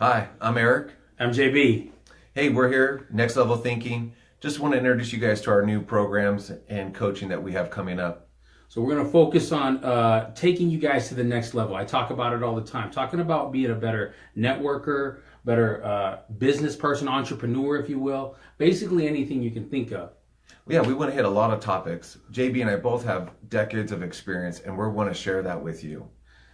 Hi, I'm Eric. I'm JB. Hey, we're here, Next Level Thinking. Just want to introduce you guys to our new programs and coaching that we have coming up. So we're going to focus on taking you guys to the next level. I talk about it all the time, talking about being a better networker, better business person, entrepreneur, if you will. Basically anything you can think of. Yeah, we want to hit a lot of topics. JB and I both have decades of experience, and we want to share that with you.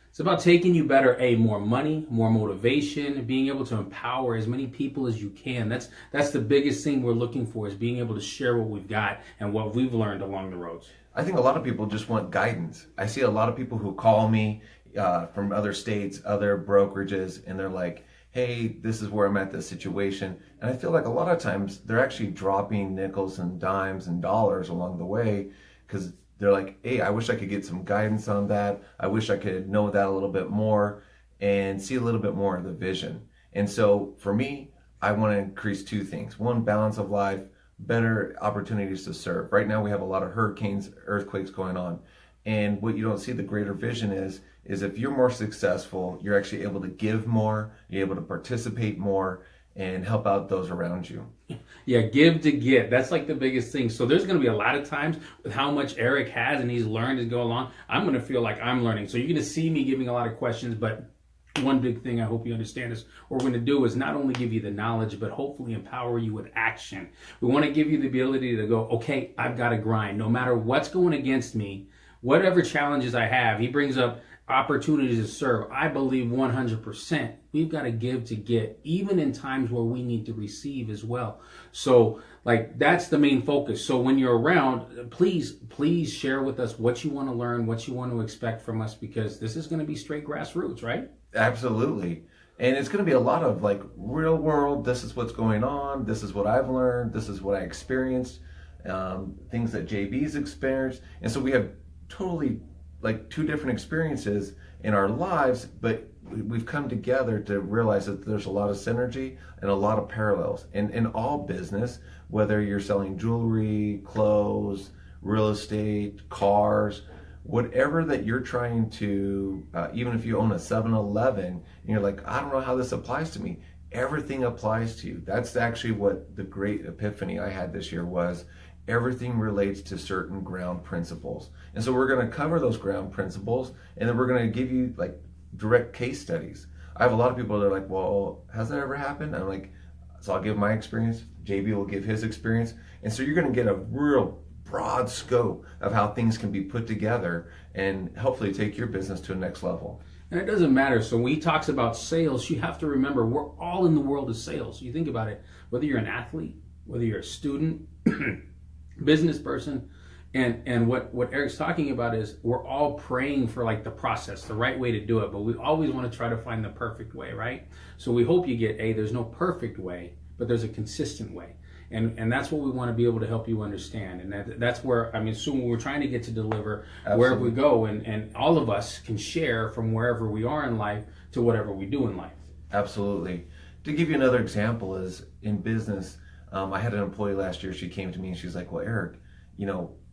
It's about taking you better, more money, more motivation, being able to empower as many people as you can. That's the biggest thing we're looking for, is being able to share what we've got and what we've learned along the roads. I think a lot of people just want guidance. I see a lot of people who call me from other states, other brokerages, and they're like, hey, this is where I'm at this situation. And I feel like a lot of times they're actually dropping nickels and dimes and dollars along the way, because they're like, hey, I wish I could get some guidance on that. I wish I could know that a little bit more and see a little bit more of the vision. And so for me, I want to increase two things. One, balance of life, better opportunities to serve. Right now we have a lot of hurricanes, earthquakes going on. And what you don't see the greater vision is if you're more successful, you're actually able to give more, you're able to participate more, and help out those around you. Yeah, give to get. That's like the biggest thing. So there's going to be a lot of times with how much Eric has and he's learned as go along, I'm going to feel like I'm learning. So you're going to see me giving a lot of questions, but one big thing I hope you understand is what we're going to do is not only give you the knowledge, but hopefully empower you with action. We want to give you the ability to go, okay, I've got to grind. No matter what's going against me, whatever challenges I have, he brings up opportunities to serve. I believe 100% we've got to give to get, even in times where we need to receive as well. So like that's the main focus. So when you're around, please share with us what you want to learn, what you want to expect from us, because this is going to be straight grassroots, right? Absolutely. And it's going to be a lot of like real world, this is what's going on, this is what I've learned, this is what I experienced, things that JB's experienced. And so we have totally like two different experiences in our lives, but we've come together to realize that there's a lot of synergy and a lot of parallels in all business, whether you're selling jewelry, clothes, real estate, cars, whatever that you're trying to, even if you own a 7-Eleven and you're like, I don't know how this applies to me, everything applies to you. That's actually what the great epiphany I had this year was. Everything relates to certain ground principles. And so we're going to cover those ground principles, and then we're going to give you like direct case studies. I have a lot of people that are like, well, has that ever happened? I'm like, so I'll give my experience, JB will give his experience. And so you're going to get a real broad scope of how things can be put together and hopefully take your business to a next level. And it doesn't matter. So when he talks about sales, you have to remember we're all in the world of sales. You think about it, whether you're an athlete, whether you're a student, business person, and what Eric's talking about is we're all praying for like the process, the right way to do it, but we always want to try to find the perfect way, right? So we hope you get there's no perfect way, but there's a consistent way. And that's what we want to be able to help you understand. And that's where, I mean, soon we're trying to get to deliver wherever we go, and all of us can share from wherever we are in life to whatever we do in life. Absolutely. To give you another example is in business, I had an employee last year, she came to me and she's like, well, Eric,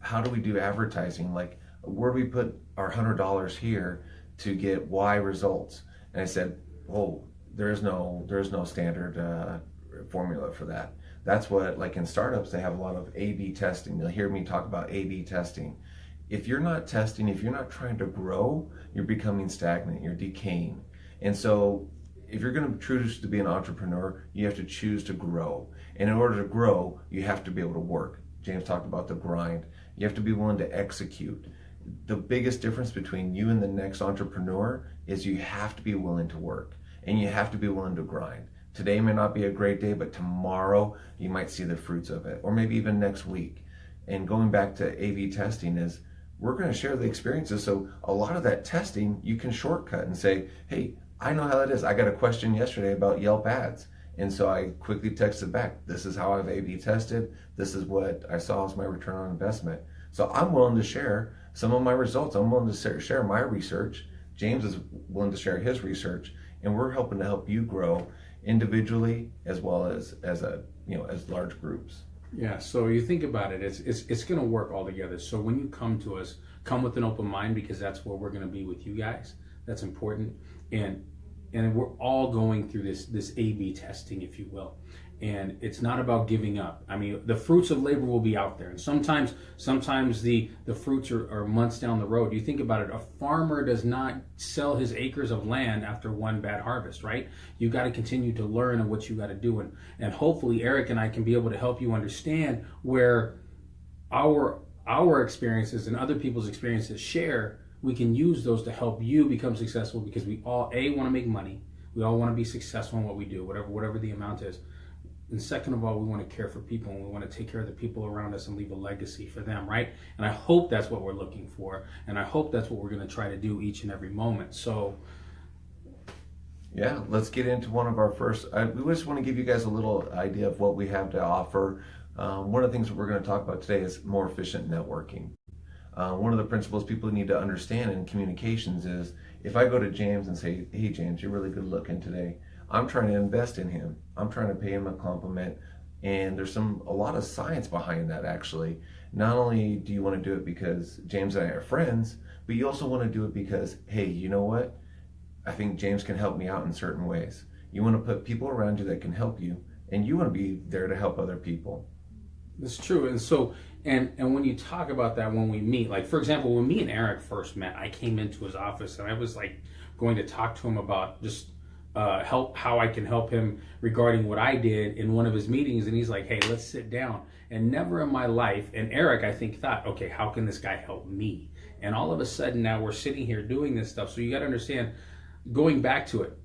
how do we do advertising? Like, where do we put our $100 here to get Y results? And I said, oh, there's no standard formula for that. That's what, like in startups, they have a lot of A/B testing. You'll hear me talk about A/B testing. If you're not testing, if you're not trying to grow, you're becoming stagnant, you're decaying. And so if you're going to choose to be an entrepreneur, you have to choose to grow. And in order to grow, you have to be able to work. James talked about the grind. You have to be willing to execute. The biggest difference between you and the next entrepreneur is you have to be willing to work and you have to be willing to grind. Today may not be a great day, but tomorrow you might see the fruits of it, or maybe even next week. And going back to A/B testing is we're going to share the experiences. So a lot of that testing, you can shortcut and say, hey, I know how that is. I got a question yesterday about Yelp ads. And so I quickly texted back, this is how I've A/B tested. This is what I saw as my return on investment. So I'm willing to share some of my results. I'm willing to share my research. James is willing to share his research. And we're helping to help you grow individually as well as large groups. Yeah, so you think about it, it's going to work all together. So when you come to us, come with an open mind, because that's where we're going to be with you guys. That's important. And and we're all going through this A/B testing, if you will. And it's not about giving up. I mean, the fruits of labor will be out there, and sometimes the fruits are months down the road. You think about it, a farmer does not sell his acres of land after one bad harvest, right? You got to continue to learn and what you got to do, and hopefully Eric and I can be able to help you understand where our experiences and other people's experiences share. We can use those to help you become successful, because we all want to make money. We all want to be successful in what we do, whatever the amount is. And second of all, we want to care for people, and we want to take care of the people around us and leave a legacy for them, right? And I hope that's what we're looking for, and I hope that's what we're going to try to do each and every moment. So yeah, let's get into one of our first. We just want to give you guys a little idea of what we have to offer. One of the things that we're going to talk about today is more efficient networking. One of the principles people need to understand in communications is, if I go to James and say, hey James, you're really good looking today, I'm trying to invest in him. I'm trying to pay him a compliment. And there's a lot of science behind that, actually. Not only do you want to do it because James and I are friends, but you also want to do it because, hey, you know what? I think James can help me out in certain ways. You want to put people around you that can help you, and you want to be there to help other people. That's true. And so, and when you talk about that, when we meet, like for example, when me and Eric first met, I came into his office and I was like going to talk to him about just how I can help him regarding what I did in one of his meetings. And he's like, hey, let's sit down. And never in my life, and Eric, I think, thought, okay, how can this guy help me? And all of a sudden now we're sitting here doing this stuff. So you got to understand, going back to it,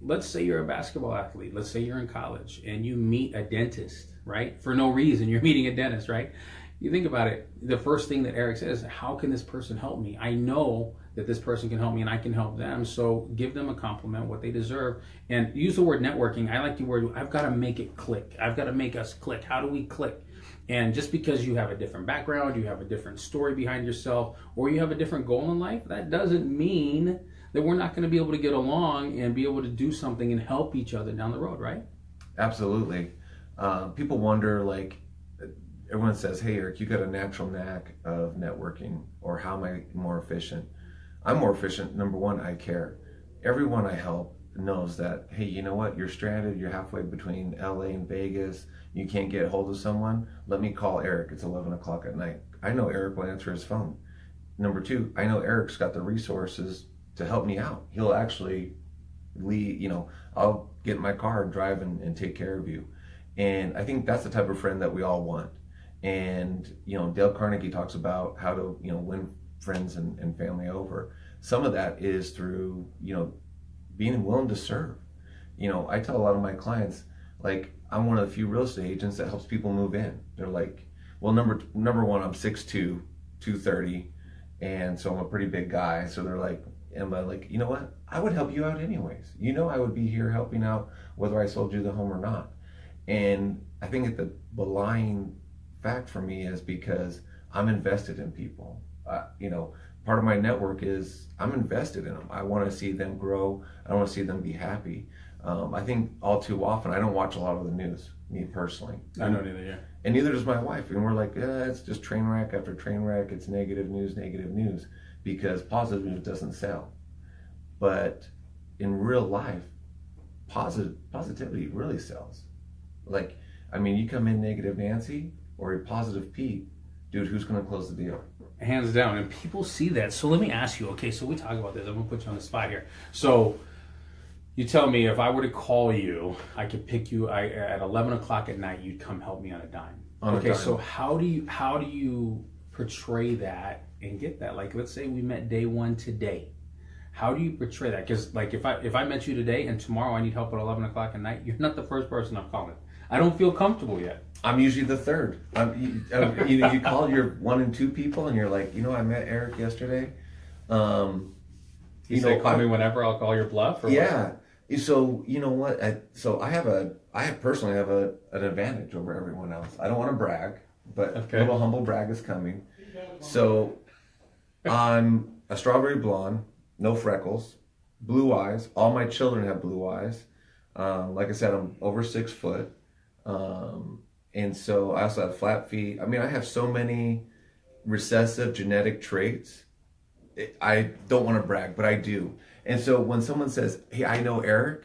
let's say you're a basketball athlete. Let's say you're in college and you meet a dentist, right? For no reason, you're meeting a dentist, right? You think about it, the first thing that Eric says, how can this person help me? I know that this person can help me and I can help them. So give them a compliment, what they deserve. And use the word networking. I like the word, I've got to make it click. I've got to make us click. How do we click? And just because you have a different background, you have a different story behind yourself, or you have a different goal in life, that doesn't mean that we're not going to be able to get along and be able to do something and help each other down the road, right? Absolutely. People wonder, like, everyone says, hey, Eric, you got a natural knack of networking, or how am I more efficient? I'm more efficient. Number one, I care. Everyone I help knows that, hey, you know what? You're stranded. You're halfway between LA and Vegas. You can't get a hold of someone. Let me call Eric. It's 11 o'clock at night. I know Eric will answer his phone. Number two, I know Eric's got the resources to help me out. He'll actually leave, I'll get in my car and drive and take care of you. And I think that's the type of friend that we all want. And, Dale Carnegie talks about how to, win friends and family over. Some of that is through, being willing to serve. I tell a lot of my clients, like, I'm one of the few real estate agents that helps people move in. They're like, well, number one, I'm 6'2", 230, and so I'm a pretty big guy. So they're like, and I'm like, you know what? I would help you out anyways. I would be here helping out whether I sold you the home or not. And I think the belying fact for me is because I'm invested in people. Part of my network is I'm invested in them. I want to see them grow. I want to see them be happy. I think all too often, I don't watch a lot of the news, me personally. I don't either, yeah. And neither does my wife. And we're like, it's just train wreck after train wreck. It's negative news, because positive news doesn't sell. But in real life, positivity really sells. Like, you come in negative Nancy or a positive Pete, dude, who's going to close the deal? Hands down. And people see that. So let me ask you, okay, so we talk about this. I'm going to put you on the spot here. So you tell me, if I were to call you, I could pick you at 11 o'clock at night, you'd come help me on a dime. Okay, so how do you portray that and get that? Like, let's say we met day one today. How do you portray that? Because, like, if I met you today and tomorrow I need help at 11 o'clock at night, you're not the first person I'm calling. I don't feel comfortable yet. I'm usually the third. You call your 1 and 2 people, and you're like, I met Eric yesterday. You say call me whenever. I'll call your bluff. Or yeah. What? So you know what? I personally have an advantage over everyone else. I don't want to brag, but a little humble brag is coming. So I'm a strawberry blonde, no freckles, blue eyes. All my children have blue eyes. Like I said, I'm over 6 foot. And so I also have flat feet. I have so many recessive genetic traits. I don't want to brag, but I do. And so when someone says, "Hey, I know Eric,"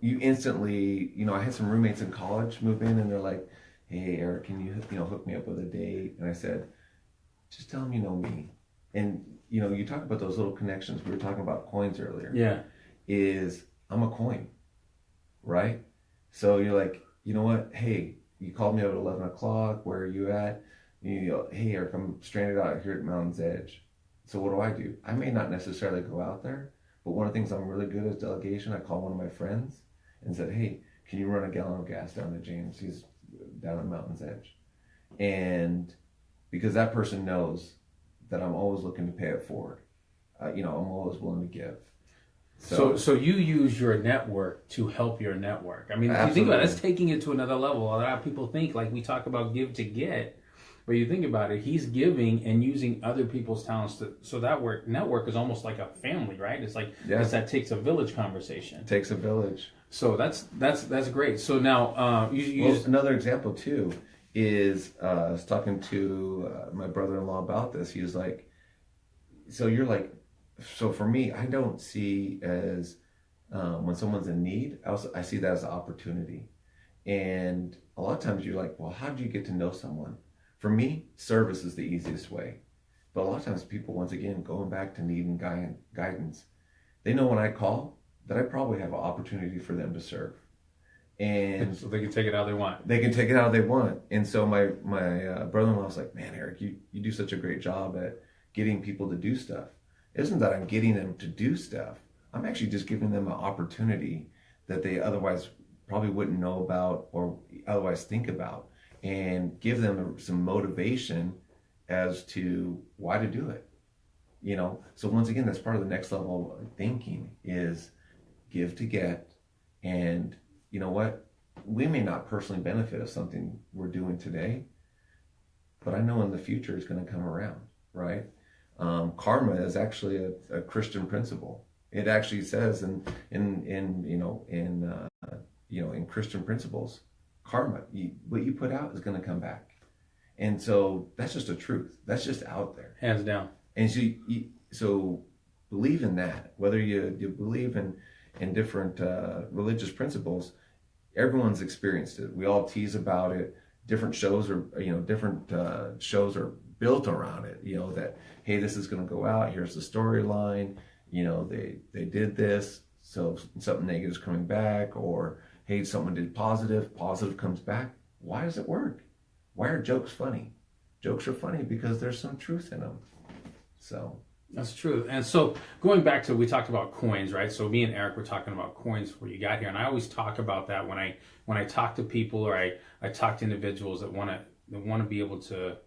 you instantly, I had some roommates in college move in, and they're like, "Hey, Eric, can you hook me up with a date?" And I said, "Just tell them you know me." And you talk about those little connections. We were talking about coins earlier. Yeah. Is I'm a coin, right? So you're like, you know what? Hey, you called me out at 11 o'clock. Where are you at? Hey, Eric, I'm stranded out here at Mountain's Edge. So what do? I may not necessarily go out there, but one of the things I'm really good at is delegation. I call one of my friends and said, "Hey, can you run a gallon of gas down to James? He's down at Mountain's Edge." And because that person knows that I'm always looking to pay it forward, I'm always willing to give. So you use your network to help your network. I mean, if you think about it, that's taking it to another level. A lot of people think, like we talk about give to get, but you think about it, he's giving and using other people's talents so that network is almost like a family, right? It's like it's that takes a village conversation. It takes a village. So that's great. So now another example too is I was talking to my brother-in-law about this. He was like, so for me, I don't see as when someone's in need, I see that as an opportunity. And a lot of times you're like, well, how do you get to know someone? For me, service is the easiest way. But a lot of times people, once again, going back to need and guidance, they know when I call that I probably have an opportunity for them to serve. And so they can take it how they want. They can take it how they want. And so my brother-in-law was like, "Man, Eric, you do such a great job at getting people to do stuff. It isn't that I'm getting them to do stuff. I'm actually just giving them an opportunity that they otherwise probably wouldn't know about or otherwise think about, and give them some motivation as to why to do it." So once again, that's part of the next level of thinking is give to get. And you know what? We may not personally benefit of something we're doing today, but I know in the future it's going to come around, right? Karma is actually a Christian principle. It actually says in Christian principles, karma, what you put out is going to come back. And so that's just a truth. That's just out there. Hands down. And so believe in that. Whether you believe in different religious principles, everyone's experienced it. We all tease about it. Different shows are built around it. That, hey, this is going to go out. Here's the storyline. They did this, so something negative is coming back. Or, hey, someone did positive comes back. Why does it work? Why are jokes funny? Jokes are funny because there's some truth in them. So that's true. And so going back to, we talked about coins, right? So me and Eric were talking about coins before you got here, and I always talk about that when I talk to people, or I talk to individuals that want to be able to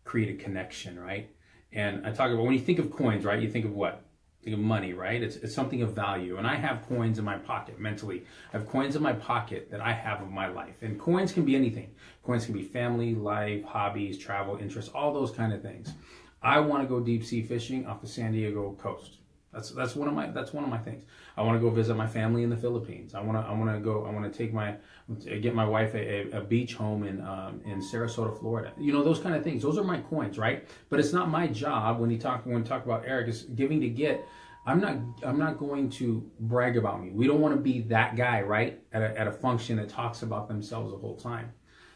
create a connection, right? And I talk about, when you think of coins, right, you think of what? Think of money, right? It's something of value. And I have coins in my pocket mentally. I have coins in my pocket that I have of my life. And coins can be anything. Coins can be family, life, hobbies, travel, interests, all those kind of things. I want to go deep sea fishing off the San Diego coast. That's one of my things. I want to go visit my family in the Philippines. I want to get my wife a beach home in Sarasota, Florida. Those kind of things. Those are my coins, right? But it's not my job when we talk about Eric is giving to get. I'm not going to brag about me. We don't want to be that guy, right? At a function that talks about themselves the whole time.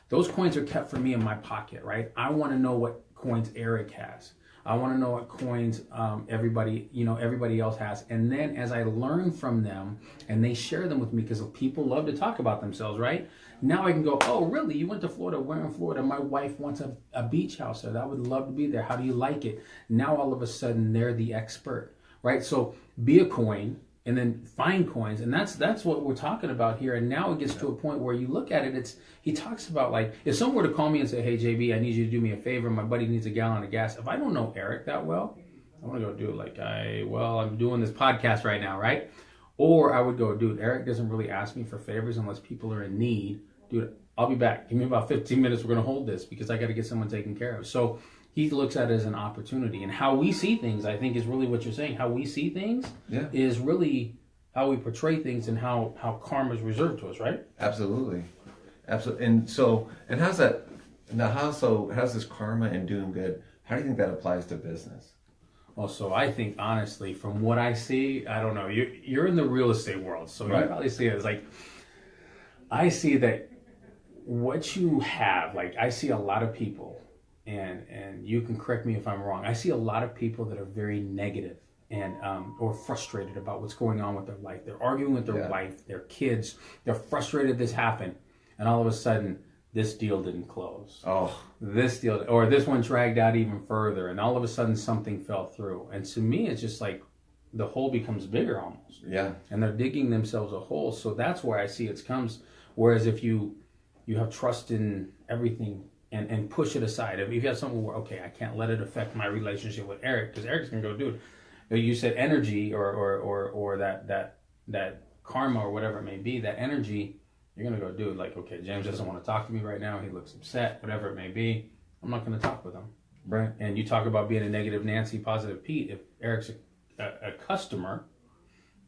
Those coins are kept for me in my pocket, right? I want to know what coins Eric has. I want to know what coins everybody else has. And then as I learn from them and they share them with me, because people love to talk about themselves, right? Now I can go, oh, really? You went to Florida? Where in Florida? My wife wants a beach house there. I would love to be there. How do you like it? Now all of a sudden they're the expert, right? So be a coin and then find coins. And that's what we're talking about here. And now it gets to a point where you look at it, he talks about, like, if someone were to call me and say, hey, JB, I need you to do me a favor. My buddy needs a gallon of gas. If I don't know Eric that well, I want to go do it like, I'm doing this podcast right now, right? Or I would go, dude, Eric doesn't really ask me for favors unless people are in need. Dude, I'll be back. Give me about 15 minutes. We're going to hold this because I got to get someone taken care of. So he looks at it as an opportunity. And how we see things, I think, is really what you're saying. How we see things is really how we portray things and how karma is reserved to us, right? Absolutely. And how's that? Now, how's this karma and doing good? How do you think that applies to business? Also, I think honestly, from what I see, I don't know. You're in the real estate world, so you Right. probably see it as like I see that what you have. Like I see a lot of people, and you can correct me if I'm wrong. I see a lot of people that are very negative and or frustrated about what's going on with their life. They're arguing with their wife, their kids. They're frustrated this happened, and all of a sudden, this deal didn't close. Oh, This deal, or this one dragged out even further, and all of a sudden something fell through. And to me, it's just like the hole becomes bigger almost. yeah. And they're digging themselves a hole. So that's where I see it comes. Whereas if you have trust in everything and push it aside, if you have something where, okay, I can't let it affect my relationship with Eric, because Eric's gonna go do it. You said energy or that karma or whatever it may be, that energy. You're going to go do it. Like, okay, James doesn't want to talk to me right now. He looks upset, whatever it may be. I'm not going to talk with him. Right. And you talk about being a negative Nancy, positive Pete. If Eric's a customer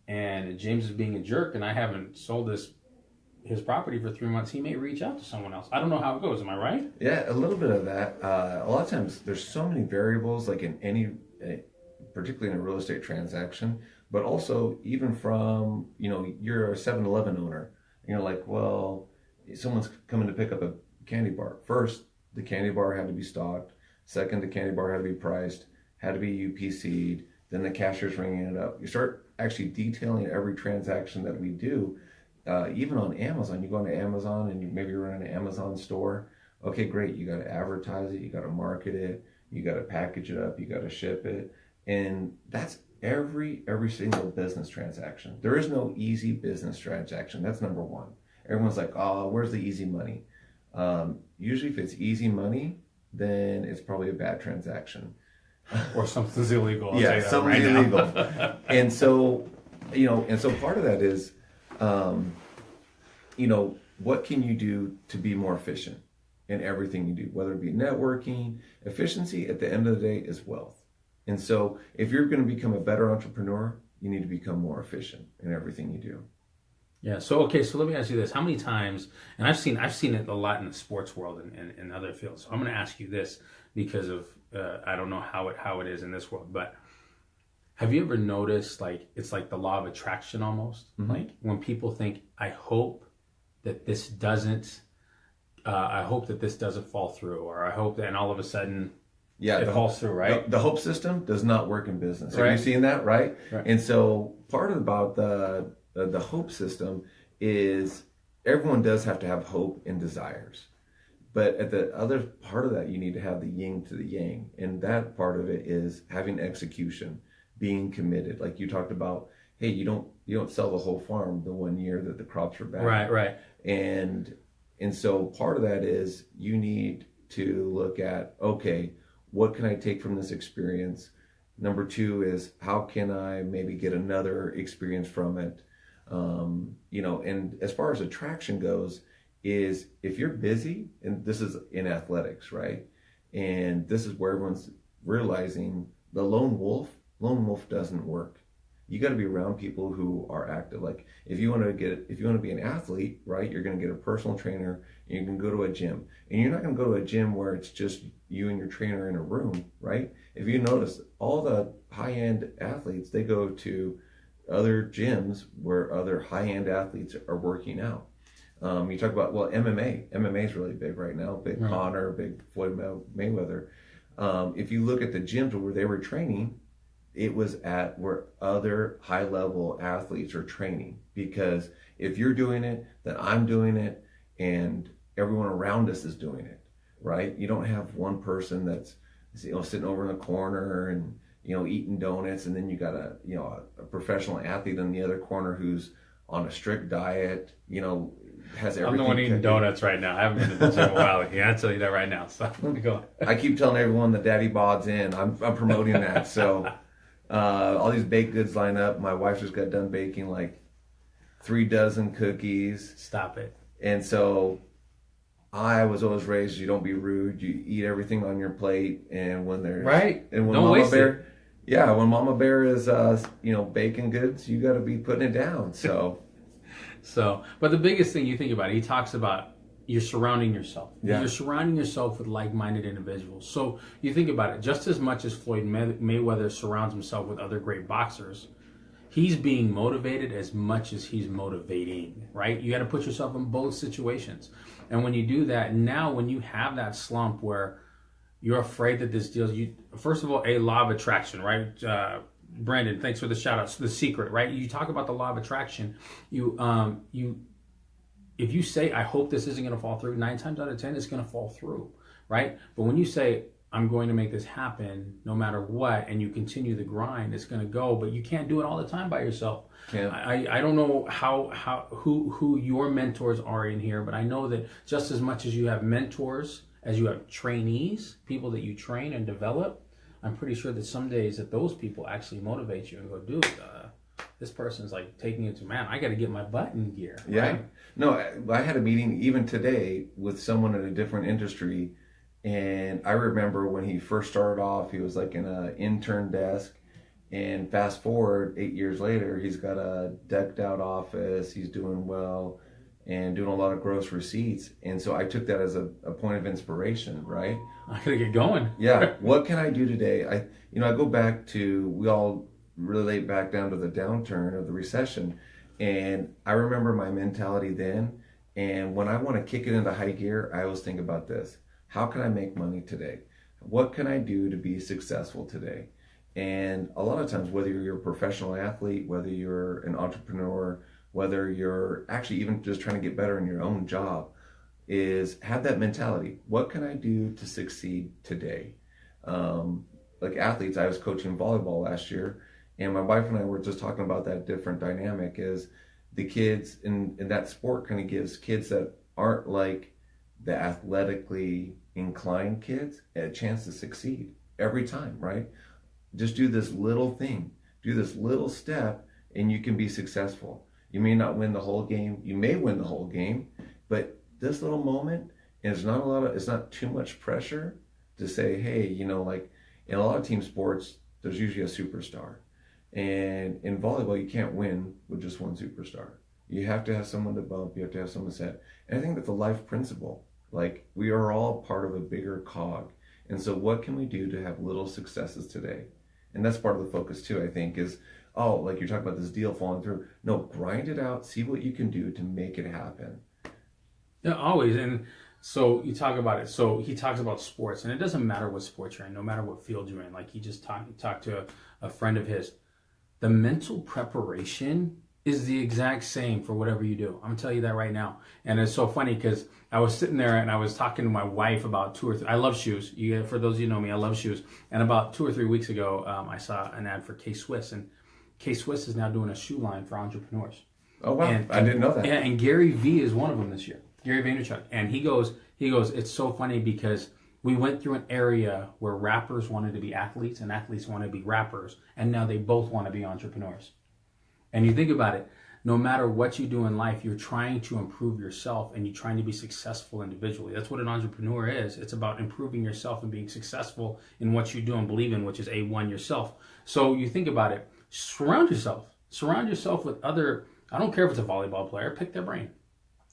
and James is being a jerk and I haven't sold his property for 3 months, he may reach out to someone else. I don't know how it goes. Am I right? Yeah, a little bit of that. A lot of times there's so many variables, like in any, particularly in a real estate transaction, but also even from, you're a 7-Eleven owner. You're like, well, someone's coming to pick up a candy bar. First, the candy bar had to be stocked. Second, the candy bar had to be priced, had to be UPC'd. Then the cashier's ringing it up. You start actually detailing every transaction that we do, even on Amazon. You go into Amazon and maybe you're in an Amazon store. Okay, great. You got to advertise it. You got to market it. You got to package it up. You got to ship it. And that's every single business transaction. There is no easy business transaction. That's number one. Everyone's like, oh, where's the easy money? Usually if it's easy money, then it's probably a bad transaction. Or something's illegal. I'll Yeah, say that something's right now. illegal. And so, part of that is, what can you do to be more efficient in everything you do, whether it be networking. Efficiency at the end of the day is wealth. And so if you're going to become a better entrepreneur, you need to become more efficient in everything you do. Yeah. So let me ask you this: how many times? And I've seen it a lot in the sports world and other fields. So I'm going to ask you this because of I don't know how it is in this world, but have you ever noticed it's like the law of attraction almost? Mm-hmm. Like when people think, I hope that this doesn't fall through, or I hope that, and all of a sudden. Yeah, it falls through, right? The hope system does not work in business. Right. Have you seen that, right? Right. And so part about the hope system is everyone does have to have hope and desires. But at the other part of that, you need to have the yin to the yang. And that part of it is having execution, being committed. Like you talked about, hey, you don't sell the whole farm the 1 year that the crops are bad. Right. And so part of that is you need to look at, okay, what can I take from this experience? Number 2 is how can I maybe get another experience from it? And as far as attraction goes, is if you're busy, and this is in athletics, right? And this is where everyone's realizing the lone wolf doesn't work. You got to be around people who are active. Like if you want to be an athlete, right? You're going to get a personal trainer, and you can go to a gym. And you're not going to go to a gym where it's just you and your trainer in a room, right? If you notice, all the high-end athletes, they go to other gyms where other high-end athletes are working out. You talk about, MMA. MMA is really big right now. Big Right. Conor, big Floyd Mayweather. If you look at the gyms where they were training, it was at where other high-level athletes are training. Because if you're doing it, then I'm doing it, and everyone around us is doing it, right? You don't have one person that's sitting over in the corner and eating donuts, and then you got a professional athlete in the other corner who's on a strict diet, has everything. I'm the one eating donuts right now. I haven't been to the gym in a while. Yeah, I'll tell you that right now. So go. I keep telling everyone that Daddy Bod's in. I'm promoting that. So all these baked goods line up. My wife just got done baking like 3 dozen cookies. Stop it. And so I was always raised, you don't be rude, you eat everything on your plate, and when there's right, and when don't Mama waste Bear, it. Yeah, when Mama Bear is baking goods, you got to be putting it down. So, but the biggest thing you think about, he talks about you're surrounding yourself. Yeah. You're surrounding yourself with like-minded individuals. So you think about it, just as much as Floyd Mayweather surrounds himself with other great boxers, he's being motivated as much as he's motivating, right? You got to put yourself in both situations. And when you do that, now when you have that slump where you're afraid that this deal, first of all, a law of attraction, right? Brandon, thanks for the shout outs. The secret, right? You talk about the law of attraction. If you say, I hope this isn't going to fall through, 9 times out of 10, it's going to fall through, right? But when you say, I'm going to make this happen no matter what, and you continue the grind, it's going to go. But you can't do it all the time by yourself. Yeah. I don't know who your mentors are in here, but I know that just as much as you have mentors, as you have trainees, people that you train and develop, I'm pretty sure that some days that those people actually motivate you and go, dude, this person's like taking it to, man, I got to get my butt in gear. Yeah. Right? No, I had a meeting even today with someone in a different industry. And I remember when he first started off, he was like in an intern desk. And fast forward 8 years later, he's got a decked out office. He's doing well and doing a lot of gross receipts. And so I took that as a point of inspiration, right? I gotta get going. Yeah. What can I do today? I go back to, we all relate back down to the downturn of the recession. And I remember my mentality then. And when I want to kick it into high gear, I always think about this. How can I make money today? What can I do to be successful today? And a lot of times, whether you're a professional athlete, whether you're an entrepreneur, whether you're actually even just trying to get better in your own job, is have that mentality. What can I do to succeed today? Like athletes, I was coaching volleyball last year, and my wife and I were just talking about that different dynamic is the kids in that sport kind of gives kids that aren't like the athletically inclined kids a chance to succeed every time, right? Just do this little thing, do this little step, and you can be successful. You may not win the whole game. You may win the whole game, but this little moment, and it's not too much pressure to say, hey, like in a lot of team sports, there's usually a superstar. And in volleyball, you can't win with just one superstar. You have to have someone to bump. You have to have someone to set. And I think that's a life principle. Like, we are all part of a bigger cog. And so what can we do to have little successes today? And that's part of the focus too, I think, is, like you're talking about this deal falling through. No, grind it out. See what you can do to make it happen. Yeah, always. And so you talk about it. So he talks about sports, and it doesn't matter what sports you're in, no matter what field you're in. Like he just talked to a friend of his. The mental preparation is the exact same for whatever you do. I'm telling you that right now. And it's so funny because I was sitting there and I was talking to my wife about 2 or 3. I love shoes. For those of you who know me, I love shoes. And about 2 or 3 weeks ago, I saw an ad for K-Swiss, and K-Swiss is now doing a shoe line for entrepreneurs. Oh wow! And I didn't know that. Yeah, and Gary V is one of them this year. Gary Vaynerchuk, and he goes. It's so funny because we went through an area where rappers wanted to be athletes and athletes wanted to be rappers, and now they both want to be entrepreneurs. And you think about it, no matter what you do in life, you're trying to improve yourself and you're trying to be successful individually. That's what an entrepreneur is. It's about improving yourself and being successful in what you do and believe in, which is A1 yourself. So you think about it, surround yourself with other, I don't care if it's a volleyball player, pick their brain.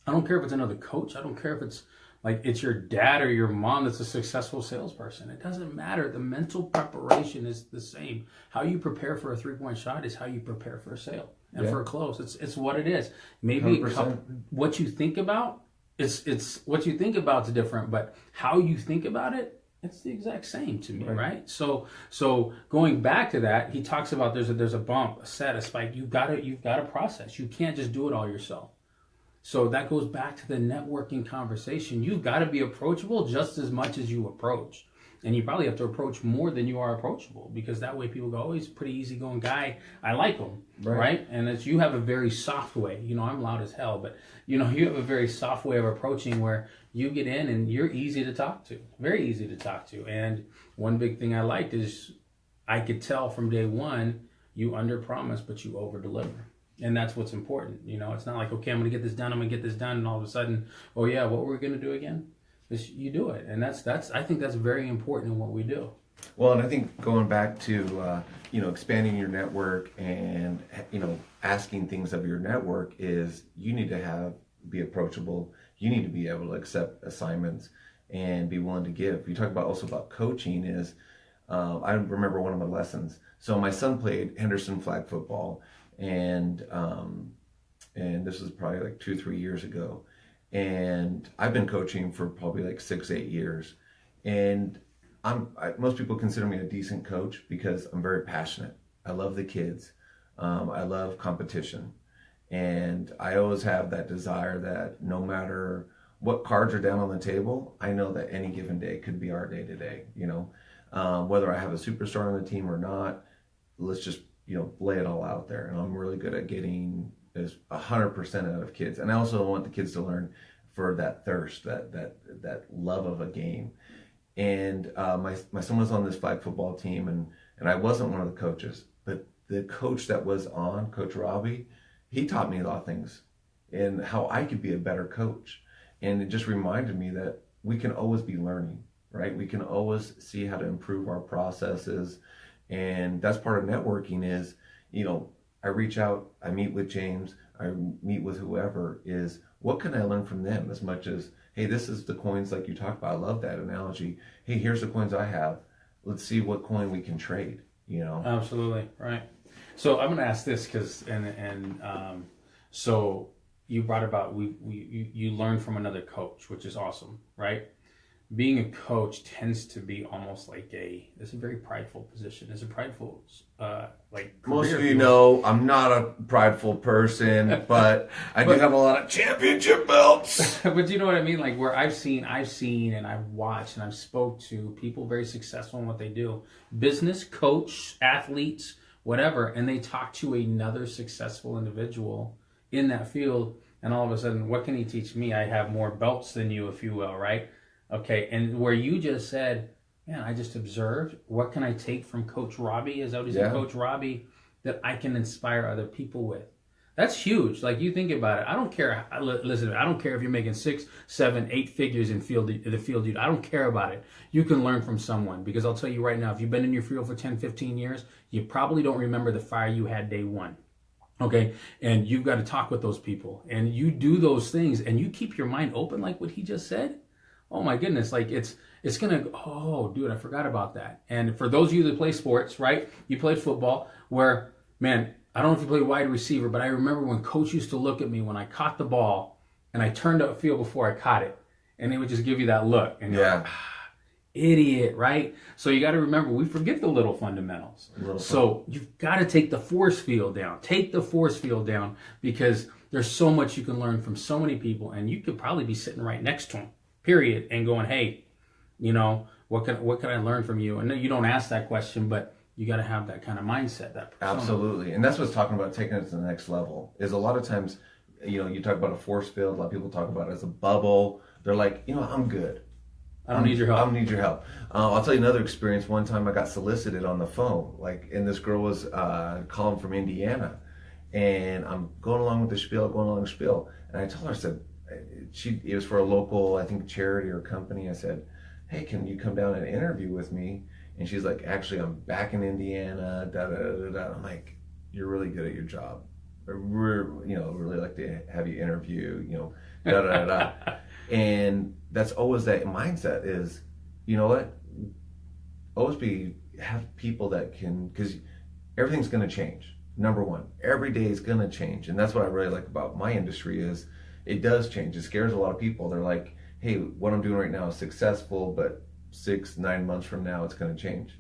I don't care if it's another coach. I don't care if it's like it's your dad or your mom that's a successful salesperson. It doesn't matter. The mental preparation is the same. How you prepare for a 3-point shot is how you prepare for a sale and for a close. It's what it is. Maybe what you think about it's what you think about is different, but how you think about it, it's the exact same to me, right? So going back to that, he talks about there's a bump, a set, a spike. You've got to process. You can't just do it all yourself. So that goes back to the networking conversation. You've got to be approachable just as much as you approach. And you probably have to approach more than you are approachable, because that way people go, oh, he's a pretty easygoing guy. I like him, right? And you have a very soft way. I'm loud as hell, but you have a very soft way of approaching where you get in and you're easy to talk to, very easy to talk to. And one big thing I liked is I could tell from day one, you under promise, but you over deliver. And that's what's important. It's not like, okay, I'm going to get this done. And all of a sudden, oh yeah, what were we going to do again? You do it. And I think that's very important in what we do. Well, and I think going back to, expanding your network and, asking things of your network is you need to have be approachable. You need to be able to accept assignments and be willing to give. You talk about also about coaching is, I remember one of my lessons. So my son played Henderson flag football, and this was probably like 2-3 years ago. And I've been coaching for probably like 6-8 years. And most people consider me a decent coach because I'm very passionate. I love the kids. I love competition. And I always have that desire that no matter what cards are down on the table, I know that any given day could be our day today, whether I have a superstar on the team or not, let's just, lay it all out there. And I'm really good at getting 100% out of kids. And I also want the kids to learn for that thirst, that love of a game. And my son was on this flag football team, and I wasn't one of the coaches, but the coach that was on, Coach Robbie, he taught me a lot of things and how I could be a better coach. And it just reminded me that we can always be learning, right? We can always see how to improve our processes. And that's part of networking is, I reach out, I meet with James, I meet with whoever, is what can I learn from them as much as, hey, this is the coins like you talked about. I love that analogy. Hey, here's the coins I have. Let's see what coin we can trade, Absolutely, right. So I'm going to ask this because, so you brought about, you learned from another coach, which is awesome, right? Being a coach tends to be almost like it's a very prideful position. It's a prideful, most of you know I'm not a prideful person, but I do have a lot of championship belts. But you know what I mean? Like where I've seen and I've watched and I've spoke to people very successful in what they do, business, coach, athletes, whatever, and they talk to another successful individual in that field, and all of a sudden, what can he teach me? I have more belts than you, if you will, right? Okay, and where you just said, man, I just observed, what can I take from Coach Robbie, is that what he said, Coach Robbie, that I can inspire other people with? That's huge. Like, you think about it. I don't care. Listen, I don't care if you're making 6, 7, 8 figures in the field. Dude, I don't care about it. You can learn from someone, because I'll tell you right now, if you've been in your field for 10, 15 years, you probably don't remember the fire you had day one. Okay, and you've got to talk with those people, and you do those things, and you keep your mind open, like what he just said. Oh my goodness, like it's gonna. Oh, dude, I forgot about that. And for those of you that play sports, right? You played football, where, man, I don't know if you played wide receiver, but I remember when coach used to look at me when I caught the ball, and I turned upfield before I caught it, and they would just give you that look, and you're like, idiot, right? So you got to remember, we forget the little fundamentals. So you've got to take the force field down. Take the force field down, because there's so much you can learn from so many people, and you could probably be sitting right next to them, period, and going, hey, what can I learn from you? And you don't ask that question, but you got to have that kind of mindset. That persona. Absolutely, and that's what's talking about taking it to the next level. Is a lot of times, you talk about a force field. A lot of people talk about it as a bubble. They're like, I'm good. I don't need your help. I don't need your help. I'll tell you another experience. One time I got solicited on the phone, and this girl was calling from Indiana, and I'm going along with the spiel, and I told her, I said, it was for a local, I think, charity or company. I said, hey, can you come down and interview with me? And she's like, actually, I'm back in Indiana, I'm like, you're really good at your job. I really like to have you interview, And that's always that mindset is, you know what? Always have people that can, because everything's going to change. Number one, every day is going to change. And that's what I really like about my industry is it does change. It scares a lot of people. They're like, hey, what I'm doing right now is successful, but 6-9 months from now, it's going to change.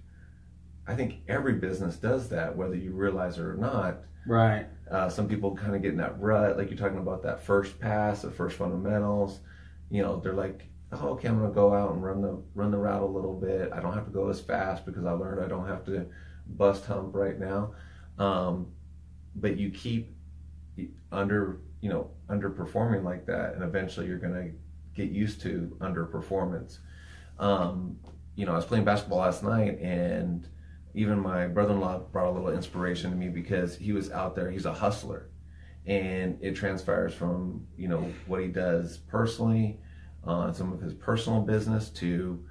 I think every business does that, whether you realize it or not. Right. Some people kind of get in that rut, like you're talking about that first pass, the first fundamentals. They're like, oh, okay, I'm going to go out and run the route a little bit. I don't have to go as fast because I learned I don't have to bust hump right now. But you keep underperforming like that, and eventually you're going to get used to underperformance. I was playing basketball last night, and even my brother-in-law brought a little inspiration to me because he was out there. He's a hustler, and it transpires from what he does personally, some of his personal business, to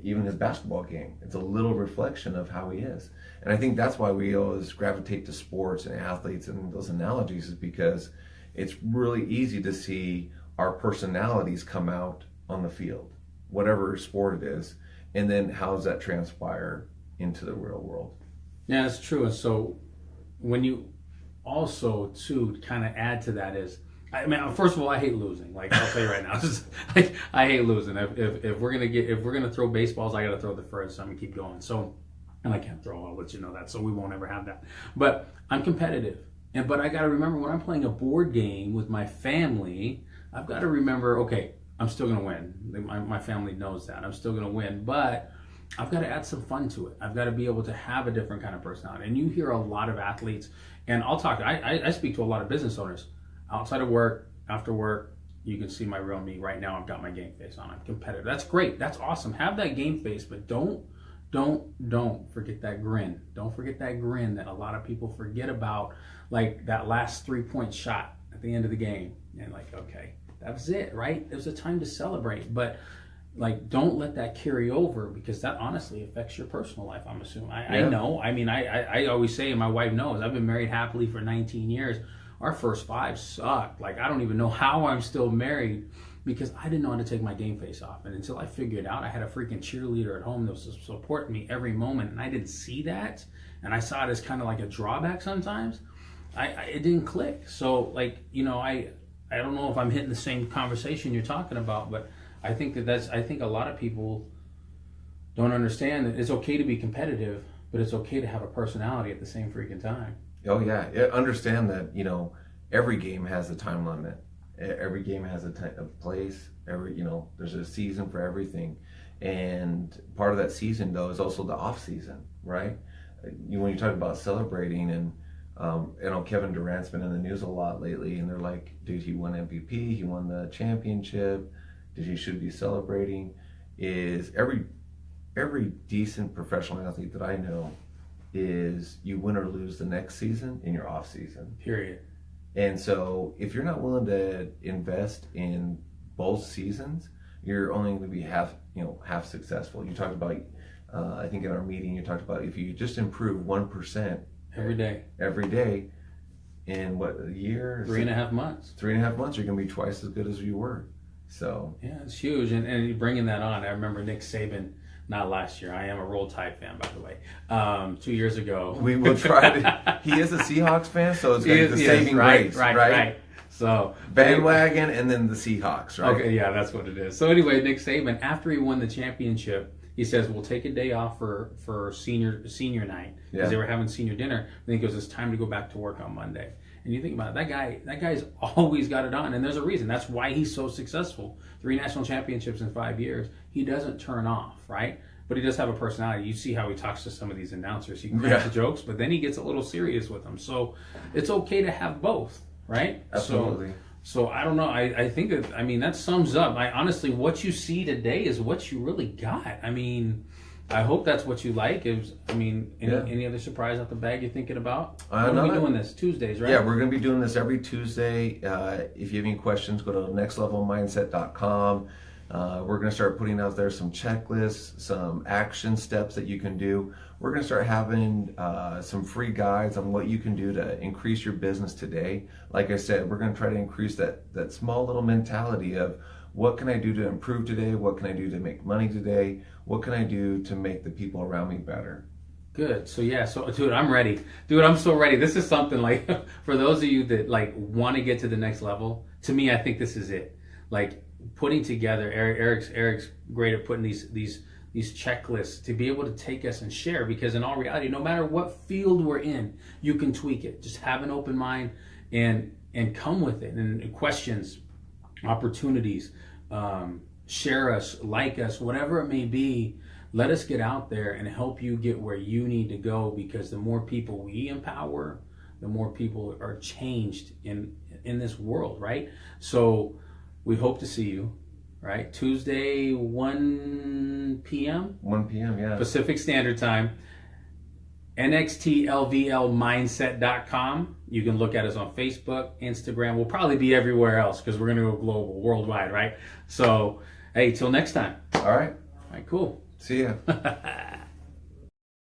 even his basketball game. It's a little reflection of how he is, and I think that's why we always gravitate to sports and athletes and those analogies, is because it's really easy to see our personalities come out on the field, whatever sport it is, and then how does that transpire into the real world? Yeah, that's true. And so when you also to kind of add to that is, I mean, first of all, I hate losing. Like, I'll tell you right now, I hate losing. If we're gonna throw baseballs, I gotta throw the first. So I'm gonna keep going. So, and I can't throw. I'll let you know that. So we won't ever have that. But I'm competitive, but I gotta remember when I'm playing a board game with my family, I've got to remember, okay, I'm still gonna win. My family knows that I'm still gonna win, but I've got to add some fun to it. I've got to be able to have a different kind of personality. And you hear a lot of athletes, and I speak to a lot of business owners outside of work, after work. You can see my real me right now. I've got my game face on. I'm competitive. That's great. That's awesome. Have that game face, but don't forget that grin. Don't forget that grin that a lot of people forget about, like that last 3-point shot at the end of the game. And like, okay, that was it, right? It was a time to celebrate, but like, don't let that carry over, because that honestly affects your personal life, I'm assuming. I know. I mean, I always say, and my wife knows, I've been married happily for 19 years. Our first 5 sucked. Like, I don't even know how I'm still married, because I didn't know how to take my game face off. And until I figured out I had a freaking cheerleader at home that was supporting me every moment, and I didn't see that, and I saw it as kind of like a drawback sometimes, it didn't click. So, like, you know, I don't know if I'm hitting the same conversation you're talking about, but I think I think a lot of people don't understand that it's okay to be competitive, but it's okay to have a personality at the same freaking time. Oh yeah, understand that, you know, every game has a time limit. Every game has a place. There's a season for everything, and part of that season though is also the off season, right? When you talk about celebrating, and you know, Kevin Durant's been in the news a lot lately, and they're like, dude, he won MVP, he won the championship. He should be celebrating. Is every decent professional athlete that I know is you win or lose the next season in your off season. Period. And so if you're not willing to invest in both seasons, you're only going to be half successful. You talked about, I think in our meeting, you talked about if you just improve 1% every day, in what, a year? 3.5 months. 3.5 months, you're going to be twice as good as you were. So yeah, it's huge, and bringing that on. I remember Nick Saban, not last year. I am a Roll Tide fan, by the way. 2 years ago, we will try to. He is a Seahawks fan, so it's going to be the saving grace, right? So bandwagon, and then the Seahawks, right? Okay, yeah, that's what it is. So anyway, Nick Saban, after he won the championship, he says we'll take a day off for senior night, because they were having senior dinner. And he goes, it's time to go back to work on Monday. And you think about it, that guy's always got it on, and there's a reason. That's why he's so successful. 3 national championships in 5 years. He doesn't turn off, right? But he does have a personality. You see how he talks to some of these announcers. He cracks the jokes, but then he gets a little serious with them. So it's okay to have both, right? Absolutely. So I don't know. I think that sums up. Honestly, what you see today is what you really got. I mean, I hope that's what you like. Any other surprise out the bag you're thinking about? When are we doing this? Tuesdays, right? Yeah, we're going to be doing this every Tuesday. If you have any questions, go to nxtlvlmindset.com. We're going to start putting out there some checklists, some action steps that you can do. We're going to start having some free guides on what you can do to increase your business today. Like I said, we're going to try to increase that small little mentality of, what can I do to improve today? What can I do to make money today? What can I do to make the people around me better? Good. So dude, I'm ready. Dude, I'm so ready. This is something like, for those of you that like want to get to the next level, to me, I think this is it. Like, putting together, Eric's great at putting these checklists to be able to take us and share, because in all reality, no matter what field we're in, you can tweak it. Just have an open mind and come with it, and questions, opportunities, share us, like us, whatever it may be. Let us get out there and help you get where you need to go, because the more people we empower, the more people are changed in this world, right? So we hope to see you, right? Tuesday, 1 p.m.? 1 p.m., yeah. Pacific Standard Time. nxtlvlmindset.com. You can look at us on Facebook, Instagram. We'll probably be everywhere else, because we're going to go global, worldwide, right? So, hey, till next time. All right. All right, cool. See ya.